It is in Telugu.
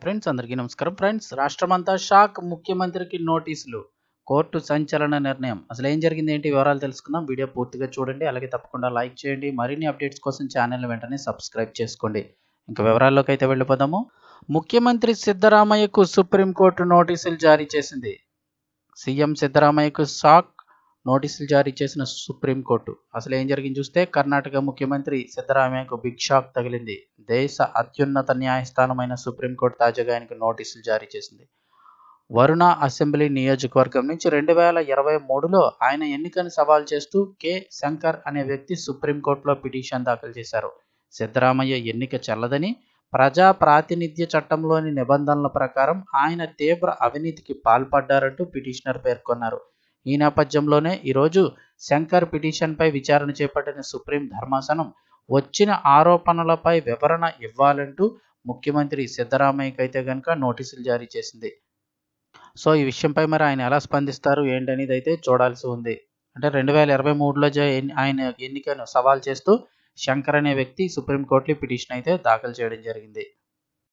ఫ్రెండ్స్ అందరికీ నమస్కారం. ఫ్రెండ్స్ రాష్ట్రమంతా షాక్, ముఖ్యమంత్రికి నోటీసులు, కోర్టు సంచలన నిర్ణయం. అసలు ఏం జరిగింది, ఏంటి వివరాలు తెలుసుకుందాం. వీడియో పూర్తిగా చూడండి, అలాగే తప్పకుండా లైక్ చేయండి. మరిన్ని అప్డేట్స్ కోసం ఛానల్ని వెంటనే సబ్స్క్రైబ్ చేసుకోండి. ఇంకా వివరాల్లోకి అయితే వెళ్ళిపోదాము. ముఖ్యమంత్రి సిద్ధరామయ్యకు సుప్రీంకోర్టు నోటీసులు జారీ చేసింది. సీఎం సిద్ధరామయ్యకు షాక్, నోటీసులు జారీ చేసిన సుప్రీంకోర్టు. అసలు ఏం జరిగింది చూస్తే, కర్ణాటక ముఖ్యమంత్రి సిద్ధరామయ్యకు బిగ్ షాక్ తగిలింది. దేశ అత్యున్నత న్యాయస్థానమైన సుప్రీంకోర్టు తాజాగా ఆయనకు నోటీసులు జారీ చేసింది. వరుణ అసెంబ్లీ నియోజకవర్గం నుంచి 2023లో ఆయన ఎన్నికను సవాల్ చేస్తూ కె శంకర్ అనే వ్యక్తి సుప్రీంకోర్టులో పిటిషన్ దాఖలు చేశారు. సిద్ధరామయ్య ఎన్నిక చెల్లదని, ప్రజా ప్రాతినిధ్య చట్టంలోని నిబంధనల ప్రకారం ఆయన తీవ్ర అవినీతికి పాల్పడ్డారంటూ పిటిషనర్ పేర్కొన్నారు. ఈ నేపథ్యంలోనే ఈరోజు శంకర్ పిటిషన్పై విచారణ చేపట్టిన సుప్రీం ధర్మాసనం వచ్చిన ఆరోపణలపై వివరణ ఇవ్వాలంటూ ముఖ్యమంత్రి సిద్ధరామయ్యకైతే కనుక నోటీసులు జారీ చేసింది. సో ఈ విషయంపై మరి ఆయన ఎలా స్పందిస్తారు ఏంటనేది అయితే చూడాల్సి ఉంది. అంటే 2023లో ఆయన ఎన్నికను సవాల్ చేస్తూ శంకర్ అనే వ్యక్తి సుప్రీంకోర్టులో పిటిషన్ అయితే దాఖలు చేయడం జరిగింది.